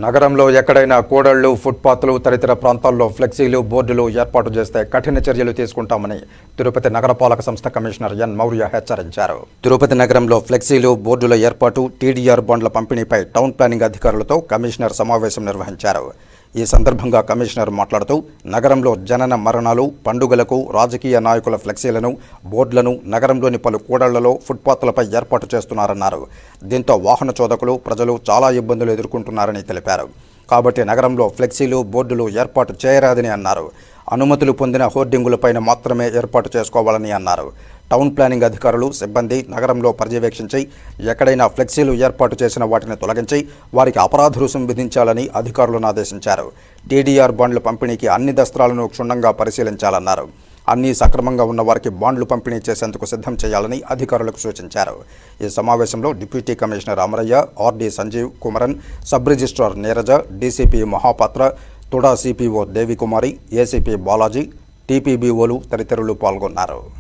నగరంలో ఎక్కడైనా కూడళ్లు, ఫుట్పాత్లు, తదితర ప్రాంతాల్లో ఫ్లెక్సీలు, బోర్డులు ఏర్పాటు చేస్తే కఠిన చర్యలు తీసుకుంటామని తిరుపతి నగరపాలక సంస్థ కమిషనర్ ఎన్ మౌర్య హెచ్చరించారు. తిరుపతి నగరంలో ఫ్లెక్సీలు, బోర్డుల ఏర్పాటు, టీడీఆర్ బాండ్ల పంపిణీపై టౌన్ ప్లానింగ్ అధికారులతో కమిషనర్ సమావేశం నిర్వహించారు. ఈ సందర్భంగా కమిషనర్ మాట్లాడుతూ నగరంలో జనన మరణాలు, పండుగలకు రాజకీయ నాయకుల ఫ్లెక్సీలను, బోర్డులను నగరంలోని పలు కూడళ్లలో, ఫుట్పాత్లపై ఏర్పాటు చేస్తున్నారన్నారు. దీంతో వాహన చోదకులు, ప్రజలు చాలా ఇబ్బందులు ఎదుర్కొంటున్నారని తెలిపారు. కాబట్టి నగరంలో ఫ్లెక్సీలు, బోర్డులు ఏర్పాటు చేయరాదని అన్నారు. అనుమతులు పొందిన హోర్డింగులపైన మాత్రమే ఏర్పాటు చేసుకోవాలని అన్నారు. టౌన్ ప్లానింగ్ అధికారులు, సిబ్బంది నగరంలో పర్యవేక్షించి ఎక్కడైనా ఫ్లెక్సీలు ఏర్పాటు చేసిన వాటిని తొలగించి వారికి అపరాధ రుసుం విధించాలని అధికారులను ఆదేశించారు. టీడీఆర్ బాండ్ల పంపిణీకి అన్ని దస్త్రాలను క్షుణ్ణంగా పరిశీలించాలన్నారు. అన్నీ సక్రమంగా ఉన్న వారికి బాండ్లు పంపిణీ చేసేందుకు సిద్ధం చేయాలని అధికారులకు సూచించారు. ఈ సమావేశంలో deputy commissioner Amaraiah, RD Sanjeev Kumaran, sub registrar Neeraja, DCP Mahapatra, TUDA CPO Devikumari, ACP Balaji, టీపీబీఓలు తదితరులు పాల్గొన్నారు.